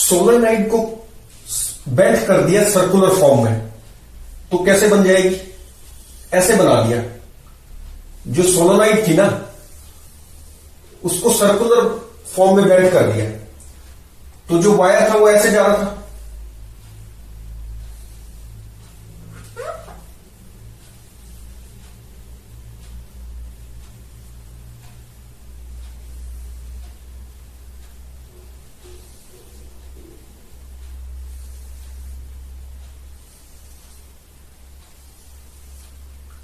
Solenoid को bend कर दिया सर्कुलर फॉर्म में, तो कैसे बन जाएगी? ऐसे बना दिया। जो सोलेनोइड थी ना, उसको सर्कुलर फॉर्म में बेंड कर दिया, तो जो वायर था वो ऐसे जा रहा था।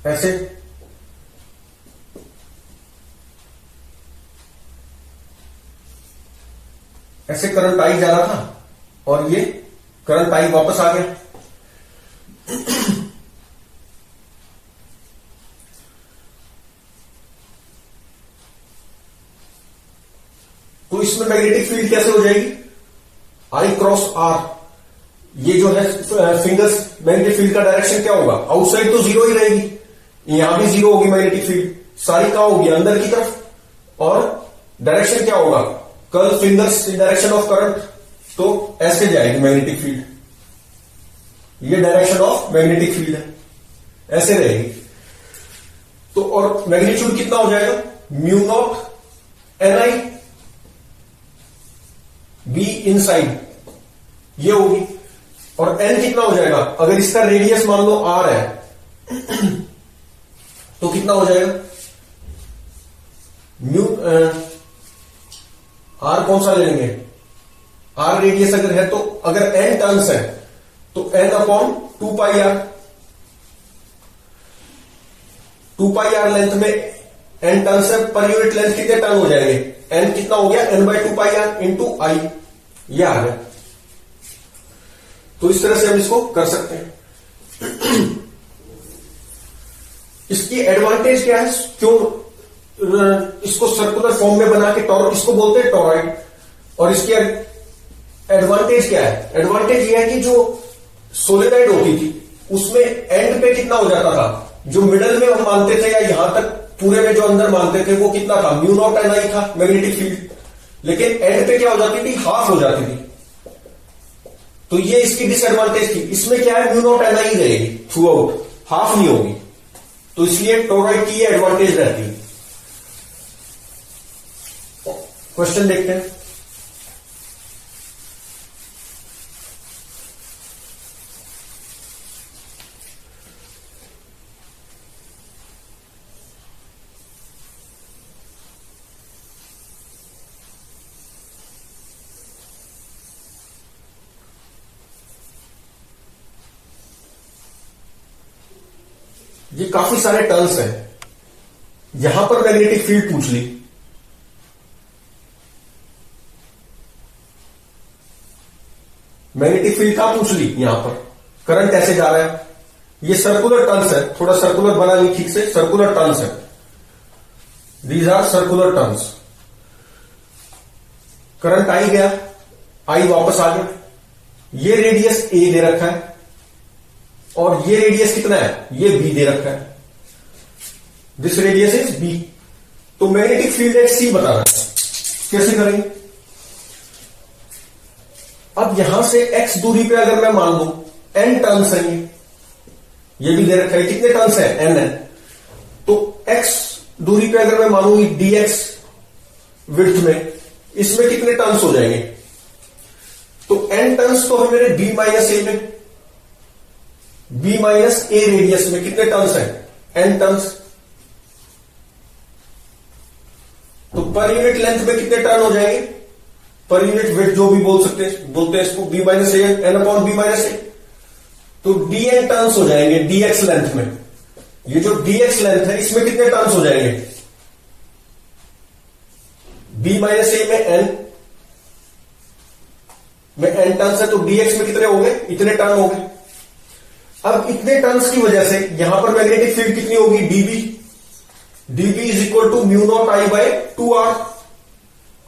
ऐसे ऐसे करंट आई जा रहा था, और ये करंट आई वापस आ गया। तो इसमें मैग्नेटिक फील्ड कैसे हो जाएगी? आई क्रॉस आर। ये जो है फिंगर्स, मैग्नेटिक फील्ड का डायरेक्शन क्या होगा? आउटसाइड तो जीरो ही रहेगी, यहां भी जीरो होगी मैग्नेटिक फील्ड, सारी कहां होगी? अंदर की तरफ। और डायरेक्शन क्या होगा? Curl fingers in direction of current, तो ऐसे जाएगी मैग्नेटिक फील्ड। ये डायरेक्शन ऑफ मैग्नेटिक फील्ड है, ऐसे रहेगी। तो और मैग्नीट्यूड कितना हो जाएगा? Mu not an I be inside, ये होगी। और एन कितना हो जाएगा? अगर इसका रेडियस मान लो आर है तो कितना हो जाएगा? म्यू आर कौन सा ले लेंगे? आर रेडियस अगर है, तो अगर एन टर्न्स है तो n upon 2 pi r. 2 pi r length में एन टर्न्स है, पर यूनिट लेंथ कितने टर्न हो जाएंगे? एन कितना हो गया? N by 2 pi r into i, ये आ गया। तो इस तरह से हम इसको कर सकते हैं। इसकी एडवांटेज क्या है? क्यों इसको सर्कुलर फॉर्म में बना के इसको बोलते हैं टॉरॉइड। और इसकी एडवांटेज क्या है? एडवांटेज यह है कि जो सोलेनोइड होती थी उसमें एंड पे कितना हो जाता था? जो मिडल में हम मानते थे या यहां तक पूरे में जो अंदर मानते थे वो कितना था? म्यू नॉट एन आई था मैग्नेटिक फील्ड। लेकिन एंड पे क्या हो जाती थी? हाफ हो जाती थी। तो ये इसकी डिसएडवांटेज थी। इसमें क्या है? म्यू नॉट एन आई रहेगी थ्रू आउट, हाफ नहीं होगी। तो इसलिए टॉरॉइड की ये एडवांटेज रहती है। क्वेश्चन देखते हैं। ये काफी सारे टर्म्स हैं। यहां पर मैग्नेटिक फील्ड पूछ ली, मैग्नेटिक फील्ड कहां पूछ ली? यहां पर करंट ऐसे जा रहा है। ये सर्कुलर टर्म्स है, थोड़ा सर्कुलर बना ली ठीक से, सर्कुलर टर्म्स है। These are circular terms. Current I गया, आई वापस आ गया। ये रेडियस ए दे रखा है और ये रेडियस कितना है? ये बी दे रखा है। This radius is B. तो मैग्नेटिक फील्ड एक सी बता रहा है। कैसे करेंगे? अब यहां से x दूरी पे अगर मैं मान लू n टर्न्स है, ये भी दे रखा है। कितने टर्न्स है? n है। तो x दूरी पे अगर मैं मानू dx विड्थ में, इसमें कितने टर्न्स हो जाएंगे? तो n टर्न्स तो है मेरे b माइनस ए में, b माइनस ए रेडियस में कितने टर्न्स है? n turns. तो पर यूनिट लेंथ में कितने टर्न हो जाएंगे? पर यूनिट वेट जो भी बोलते हैं इसको b minus A N upon b minus ए। तो dn टर्न्स हो जाएंगे dx लेंथ में। ये जो dx लेंथ है इसमें कितने टर्न्स हो जाएंगे? b माइनस ए में n टर्न्स है, तो dx में कितने हो गए? इतने टर्न हो गए। अब इतने टर्न्स की वजह से यहां पर मैग्नेटिक फील्ड कितनी होगी? db is equal to mu naught I by 2r।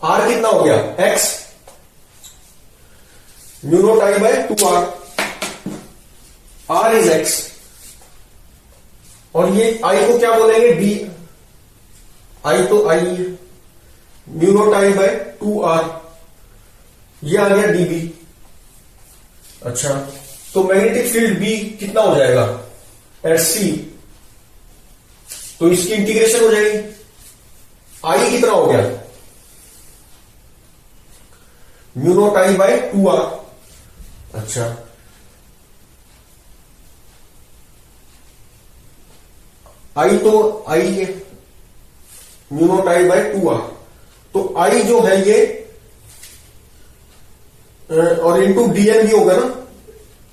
r कितना हो गया? x। Mu naught I by 2r, r is x। और ये i को क्या बोलेंगे? d। i तो i है, mu naught I by 2r, ये आ गया db। अच्छा, तो मैग्नेटिक फील्ड बी कितना हो जाएगा एट सी, तो इसकी इंटीग्रेशन हो जाएगी, आई कितना हो गया mu naught I by 2r। अच्छा, आई तो आई है mu naught I by 2r, तो आई जो है ये और इंटू dn भी होगा ना,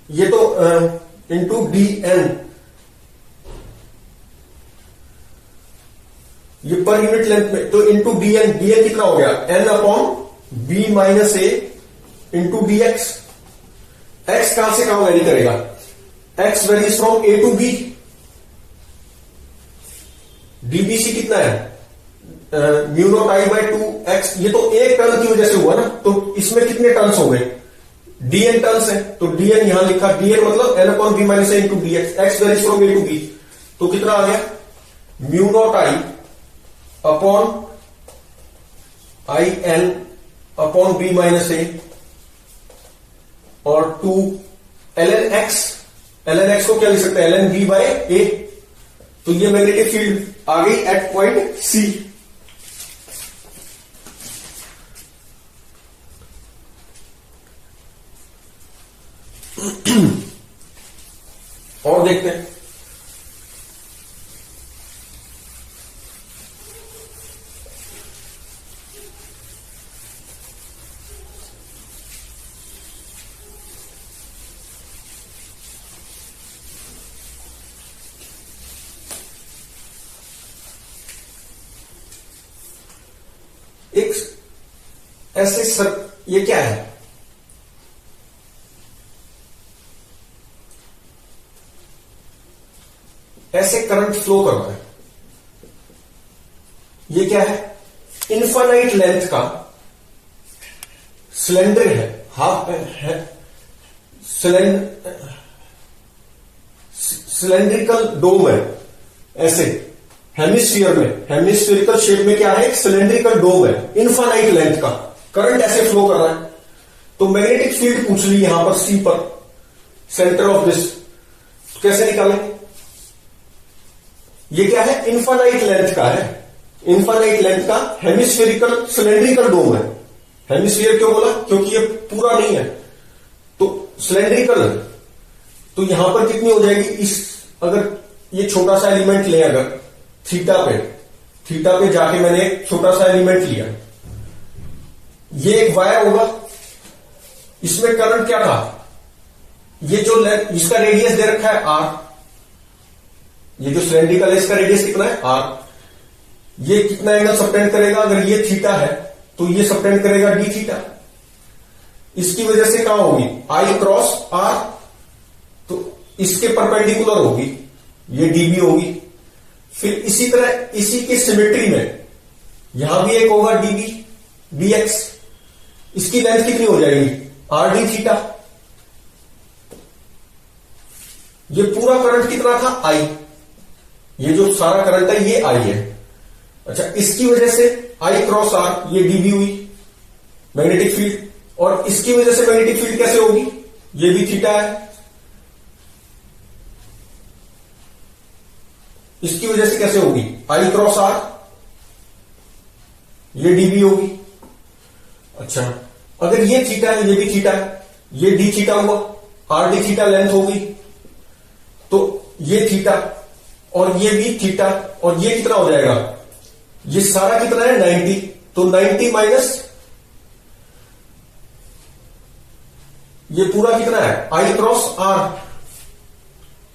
ये तो इंटू dn, ये पर यूनिट लेंथ में, तो इंटू dn, dn कितना हो गया n upon b minus a into d x. X कहां से कहां वेरी करेगा, x varies from a to b, dbc कितना है म्यू नॉट आई बाय 2x, ये तो एक टर्न की वजह से हुआ ना, तो इसमें कितने टर्न्स हो गए dn टर्न्स है, तो dn यहां लिखा, dn मतलब n upon b minus a into d x, x varies from a to b, तो कितना आ गया mu naught I upon i n upon b minus a और 2 ln x, ln x को क्या लिख सकते हैं ln b बाय a, तो ये मैग्नेटिक फील्ड आ गई एट पॉइंट सी। और देखते हैं, एक ऐसे सर, ये क्या है, ऐसे करंट फ्लो कर रहा है, ये क्या है इनफाइनाइट लेंथ का सिलेंडर है, हाफ है सिलेंड्रिकल डोम है, ऐसे हेमिस्फीयर में, हेमिस्फीरिकल शेप में क्या है, एक सिलेंड्रिकल डोम है इनफाइनाइट लेंथ का, करंट ऐसे फ्लो कर रहा है, तो मैग्नेटिक फील्ड पूछ ली यहां पर सी पर, सेंटर ऑफ दिस, कैसे निकालेंगे, ये क्या है इनफाइनाइट लेंथ का है, इनफाइनाइट लेंथ का हेमिस्फेरिकल सिलेंड्रिकल डोम है, हेमिस्फीयर क्यों बोला, क्योंकि ये पूरा नहीं है, तो सिलेंड्रिकल है, तो यहां पर कितनी हो जाएगी, इस अगर ये छोटा सा एलिमेंट ले, अगर थीटा पे जाके मैंने एक छोटा सा एलिमेंट लिया, ये एक वायर होगा, इसमें करंट क्या था, ये जो इसका रेडियस दे रखा है r, ये जो सिलेंड्रिकल है इसका रेडियस कितना है r, ये कितना एंगल सबटेंड करेगा, अगर ये थीटा है तो ये सबटेंड करेगा डी थीटा, इसकी वजह से क्या होगी I क्रॉस r, तो इसके परपेंडिकुलर होगी, ये dB होगी, फिर इसी तरह इसी की सिमेट्री में यहां भी एक होगा dB dx, इसकी लेंथ कितनी हो जाएगी r d थीटा, ये पूरा करंट कितना था I, ये जो सारा करंट है ये I है, अच्छा इसकी वजह से I क्रॉस r, ये dB हुई मैग्नेटिक फील्ड, और इसकी वजह से मैग्नेटिक फील्ड कैसे होगी, ये भी थीटा है, इसकी वजह से कैसे होगी I क्रॉस r, ये dB होगी, अच्छा अगर ये थीटा है ये भी थीटा है, ये d थीटा हुआ, r d थीटा लेंथ होगी, तो ये थीटा और ये भी थीटा, और ये कितना हो जाएगा, ये सारा कितना है 90, तो 90 माइनस ये पूरा कितना है I क्रॉस r,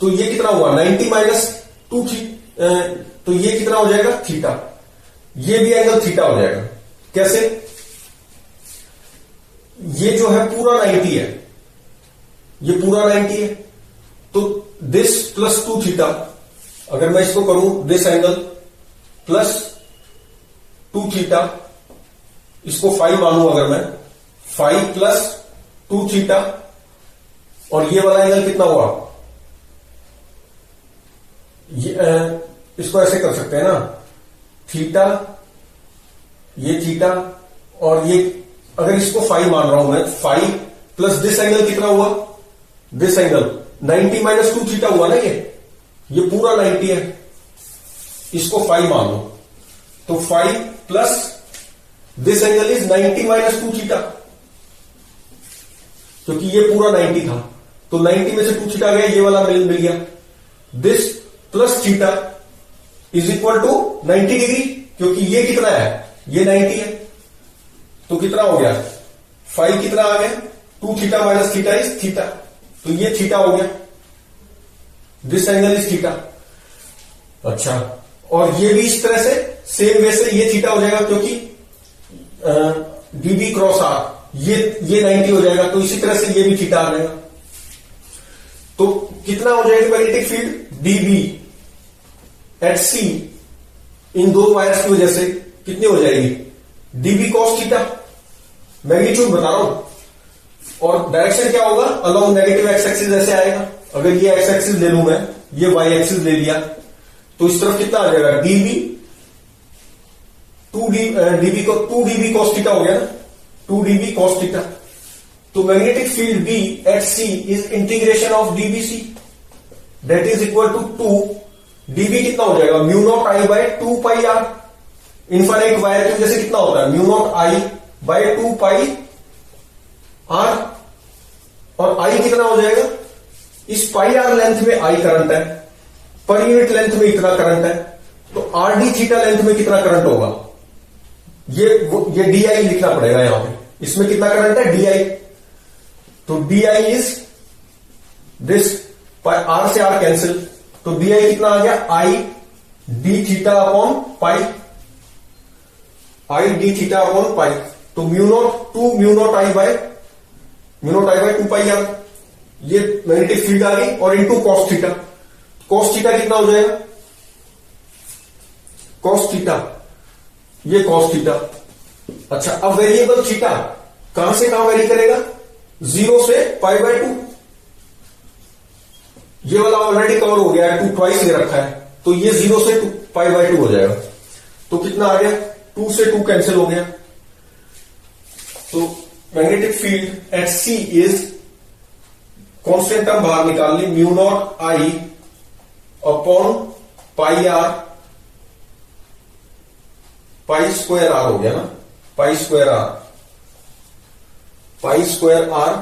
तो ये कितना हुआ 90 माइनस 2 तो ये कितना हो जाएगा थीटा, ये भी एंगल थीटा हो जाएगा, कैसे, ये जो है पूरा 90 है, ये पूरा 90 है, तो दिस प्लस 2 थीटा, अगर मैं इसको करूं दिस एंगल प्लस 2 थीटा, इसको 5 मानूं अगर मैं, 5 प्लस 2 थीटा, और ये वाला एंगल कितना हुआ, ये इसको ऐसे कर सकते हैं ना, थीटा, ये थीटा, और ये अगर इसको 5 मान रहा हूं मैं, 5 प्लस दिस एंगल कितना हुआ दिस एंगल 90 माइनस 2 थीटा हुआ ना, ये पूरा 90 है, इसको 5 मान लो, तो 5 plus this angle is 90 minus 2 theta, क्योंकि ये पूरा 90 था, तो 90 में से 2 थीटा गया, ये वाला मिल गया। This plus theta is equal to 90 degree, क्योंकि ये कितना है, ये 90 है, तो कितना हो गया 5 कितना आ गया 2 theta minus theta is theta, तो ये थीटा हो गया, दिस एंगल इज थीटा। अच्छा, और ये भी इस तरह से सेम वे से ये थीटा हो जाएगा, क्योंकि डीबी क्रॉस आर ये 90 हो जाएगा, तो इसी तरह से ये भी थीटा आ जाएगा। तो कितना हो जाएगी मैग्नेटिक फील्ड डीबी एट सी इन दो वायर्स की वजह से कितनी हो जाएगी, डीबी कॉस थीटा, मैग्नीट्यूड बता रहा हूं, और डायरेक्शन क्या होगा, अलोंग नेगेटिव एक्स एक्सिस ऐसे आएगा। अगर ये एक्स एक्सिस ले लूं मैं, ये वाई एक्सिस ले लिया, तो इस तरफ कितना आ जाएगा डीबी 2 डीबी कॉस थीटा हो गया ना, 2 डीबी कॉस थीटा। तो magnetic field b at c is integration of dbc, that is equal to 2 db कितना हो जाएगा mu naught I by 2 pi r. Infinite wire की वजह से कितना होता है mu naught I by 2 pi r, और आई कितना हो जाएगा, इस पाई आर लेंथ में आई करंट है, पर यूनिट लेंथ में इतना करंट है, तो आर डी थीटा लेंथ में कितना करंट होगा, ये डी आई लिखना पड़ेगा यहां पे, इसमें कितना करंट है डी आई, तो d i is this, r से आर कैंसिल, तो डी आई कितना आ गया i d theta upon pi, i d theta upon pi, तो mu naught I by 2 pi r, ये मैग्नेटिक फील्ड आ गई, और into cos theta, cos theta कितना हो जाएगा, कॉस थीटा, ये कॉस थीटा। अच्छा, अब वेरिएबल थीटा कहां से कहां वेरी करेगा, 0 से पाई बाय 2, ये वाला ऑलरेडी कवर हो गया है, 2 ट्वाइस ले रखा है, तो ये 0 से पाई बाय 2 हो जाएगा, तो कितना आ गया 2 से 2 कैंसिल हो गया, तो magnetic field at c is constant term बाहर निकाल ली, म्यू नॉट आई upon pi r, pi square r हो गया ना, पाई स्क्वायर आर,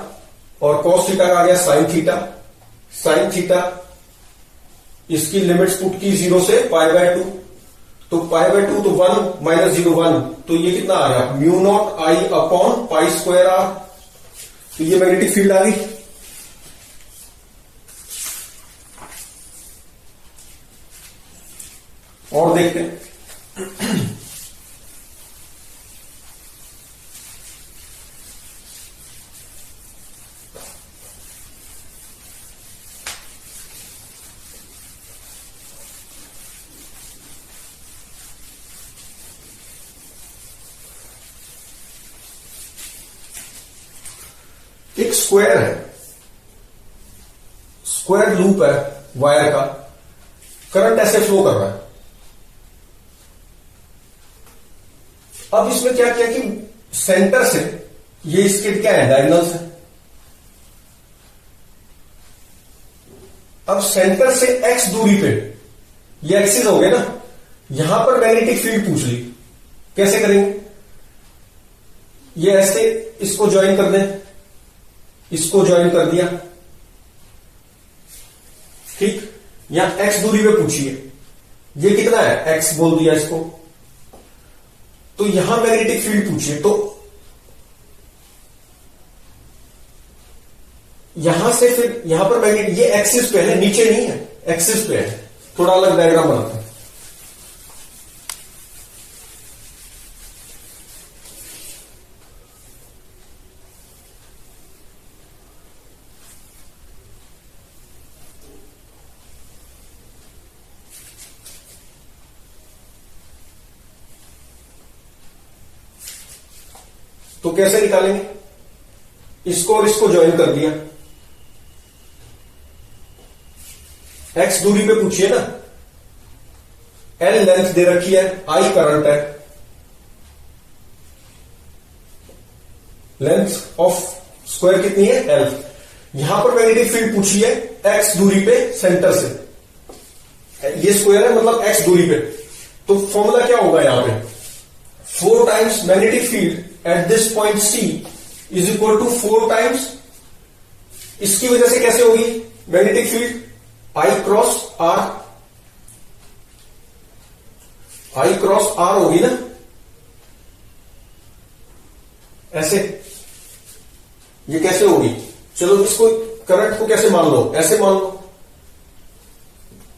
और कॉस थीटा का आ गया साइन थीटा, इसकी लिमिट्स पुट की 0 से पाई बाय 2, तो पाई बाय 2 तो 1 माइनस 0 1, तो ये कितना आ गया म्यू नॉट आई अपॉन पाई स्क्वायर आर, तो ये मैग्नेटिक फील्ड आ गई। और देखते हैं, एक स्क्वायर है, स्क्वायर लूप है वायर का, करंट ऐसे फ्लो कर रहा है। अब इसमें क्या किया कि सेंटर से ये इसके क्या है डायगोनल्स है, अब सेंटर से x दूरी पे ये एक्सिस हो गए ना, यहां पर मैग्नेटिक फील्ड पूछ ली, कैसे करेंगे, ये ऐसे इसको ज्वाइन कर दें, इसको ज्वाइन कर दिया, ठीक, यहां x दूरी पे पूछिए, ये कितना है x बोल दिया इसको, तो यहां मैग्नेटिक फील्ड पूछिए, तो यहां से फिर यहां पर मैग्नेटिक, ये एक्सिस पे है, नीचे नहीं है, एक्सिस पे है, थोड़ा अलग डायग्राम बनाते हैं। तो कैसे निकालेंगे, इसको और इसको ज्वाइन कर दिया, x दूरी पे पूछिए ना, L लेंथ दे रखी है, I करंट है, लेंथ ऑफ स्क्वायर कितनी है L, यहां पर मैग्नेटिक फील्ड पूछी है x दूरी पे सेंटर से, ये स्क्वायर है मतलब x दूरी पे, तो फॉर्मूला क्या होगा यहां पे 4 times magnetic field at this point C is equal to 4 times, इसकी वजह से कैसे होगी magnetic field I cross R होगी ना, ऐसे, ये कैसे होगी, चलो इसको करंट को कैसे मान लो, ऐसे मान लो,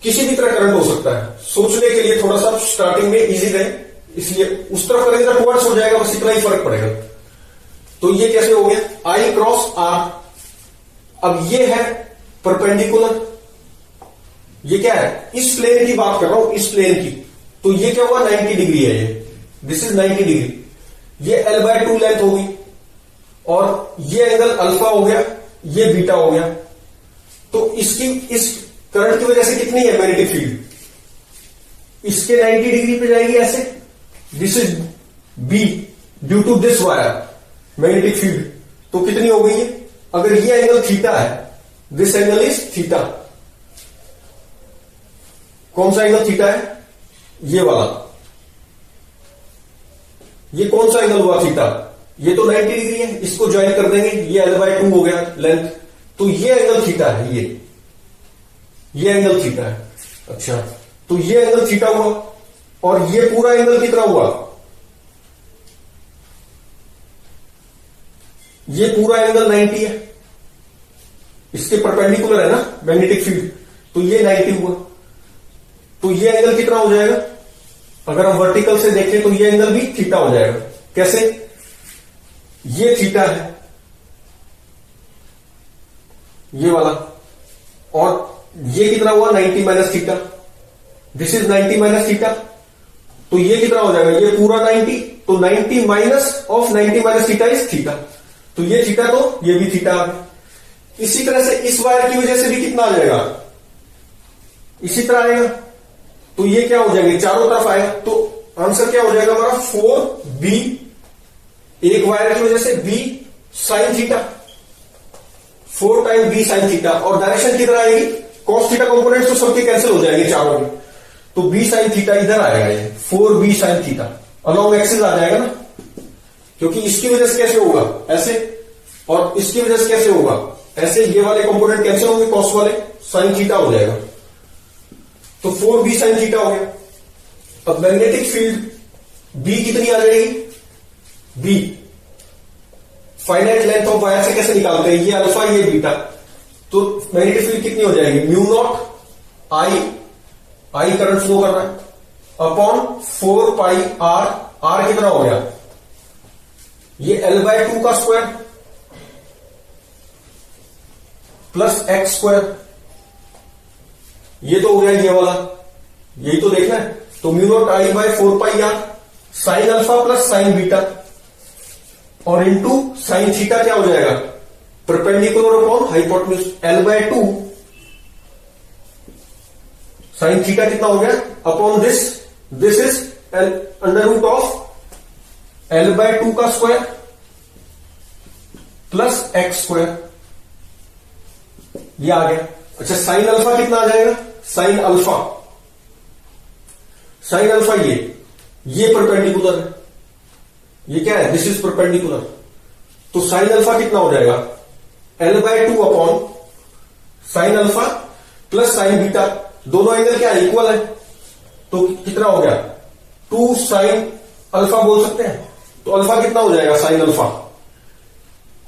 किसी भी तरह करंट हो सकता है, सोचने के लिए थोड़ा सा स्टार्टिंग में इजी रहे, इसलिए उस तरफ करेंगे तो टुवर्ड्स हो जाएगा, बस इतना ही फर्क पड़ेगा। तो ये कैसे हो गया I क्रॉस R, अब ये है परपेंडिकुलर, ये क्या है इस प्लेन की बात कर रहा हूं, इस प्लेन की, तो ये क्या हुआ 90 डिग्री है, ये दिस इज 90 डिग्री, ये L/2 लेंथ होगी और ये एंगल अल्फा हो गया, ये बीटा हो गया, तो इसकी इस करंट की वजह से कितनी है मैग्नेटिक फील्ड, इसके 90 डिग्री पे जाएगी ऐसे, this is b due to this wire magnetic field, तो कितनी हो गई है, अगर ये एंगल थीटा है, दिस एंगल इज थीटा, कौन सा एंगल थीटा है, ये वाला, ये कौन सा एंगल हुआ थीटा, ये तो 90 डिग्री है, इसको ज्वाइन कर देंगे, ये L/2 हो गया लेंथ, तो ये एंगल थीटा है, ये एंगल थीटा है, अच्छा, तो ये एंगल थीटा हुआ और ये पूरा एंगल कितना हुआ, ये पूरा एंगल 90 है, इसके परपेंडिकुलर है ना मैग्नेटिक फील्ड, तो ये 90 हुआ, तो ये एंगल कितना हो जाएगा, अगर हम वर्टिकल से देखें तो ये एंगल भी थीटा हो जाएगा, कैसे, ये थीटा है ये वाला, और ये कितना हुआ 90 minus theta, this is 90 minus theta, तो ये कितना हो जाएगा, ये पूरा 90, तो 90 minus of 90 minus theta is theta, तो ये थीटा, तो ये भी थीटा आ गया। इसी तरह से इस वायर की वजह से भी कितना आ जाएगा, इसी तरह आएगा, तो ये क्या हो जाएंगे चारों तरफ आएगा, तो आंसर क्या हो जाएगा हमारा 4B, एक वायर की वजह से B sine theta, 4 time B sine theta, और डायरेक्शन किधर आएगी, कॉस थीटा कंपोनेंट्स तो सबके कैंसिल हो जाएंगे चारों में, तो B साइन थीटा इधर आएगा, ये 4B sine theta along axis आ जाएगा ना, क्योंकि इसकी वजह से कैसे होगा ऐसे, और इसकी वजह से कैसे होगा ऐसे, ये वाले कंपोनेंट कैंसिल होंगे, कॉस वाले, साइन थीटा हो जाएगा, तो 4B साइन थीटा हो गया। अब मैग्नेटिक फील्ड B कितनी आ जाएगी, B finite length of wire से कैसे निकालते हैं, ये अल्फा ये बीटा, तो मैग्नेटिक फील्ड कितनी हो जाएगी mu naught I current flow कर रहा है अपॉन 4 पाई R कितना हो गया, ये L/2 का स्क्वायर प्लस x स्क्वायर, ये तो हो गया ये वाला, यही तो देखना है, तो mu naught I/4 pi R sine alpha plus sine beta और इंटू साइन थीटा क्या हो जाएगा, perpendicular upon hypotenuse, L/2 sine theta कितना हो गया upon this is under root of L/2 का स्क्वायर प्लस x स्क्वायर, ये आ गया। अच्छा साइन अल्फा कितना आ जाएगा, साइन अल्फा ये परपेंडिकुलर है, ये क्या है, दिस इज परपेंडिकुलर, तो साइन अल्फा कितना हो जाएगा L/2 upon sine alpha plus sine beta, दोनों एंगल क्या इक्वल है, तो कितना हो गया 2 साइन अल्फा बोल सकते हैं, तो अल्फा कितना हो जाएगा sine alpha,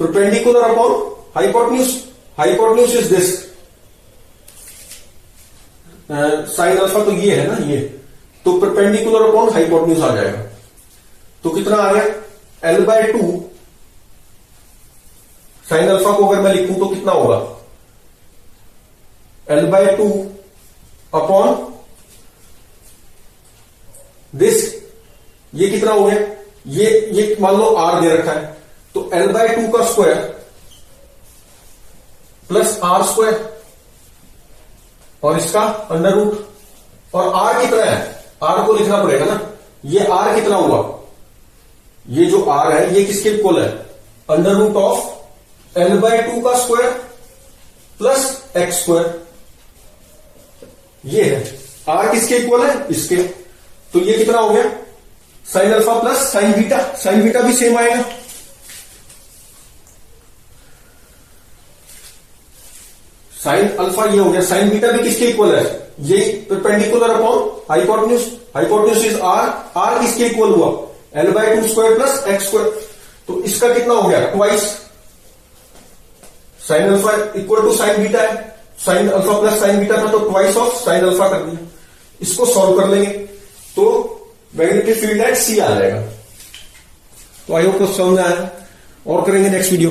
perpendicular upon hypotenuse is this, sine alpha तो ये है ना, ये तो परपेंडिकुलर अपॉन हाइपोटेन्यूज आ जाएगा, तो कितना आ गया L/2 साइन अल्फा को अगर मैं लिखूं तो कितना होगा L/2 अपॉन दिस, ये कितना हो गया, ये मान लो R दे रखा है, तो L/2 का स्क्वायर प्लस R स्क्वायर और इसका अंडर रूट, और R कितना है, R को लिखना पड़ेगा ना, ये R कितना हुआ, ये जो R है ये किसके इक्वल है, अंडर रूट ऑफ L/2 का स्क्वायर प्लस एक्स स्क्वायर, ये है आर किसके इक्वल है, इसके। तो ये कितना हो गया, sign alpha plus sine beta, sign beta भी सेम आएगा। साइन अल्फा ये हो गया, साइन बीटा भी किसके इक्वल है, ये perpendicular upon hypotenuse, hypotenuse is r, r किसके इक्वल हुआ, L/2 square plus x square. तो इसका कितना हो गया, twice. Sine alpha equal to sine beta है, sine alpha plus sine beta था तो ट्वाइस ऑफ साइन अल्फा कर दिया। इसको सॉल्व कर लेंगे तो मैग्नेटिक फील्ड एट सी आ जाएगा। तो आई होप को समझ में आया, और करेंगे नेक्स्ट वीडियो।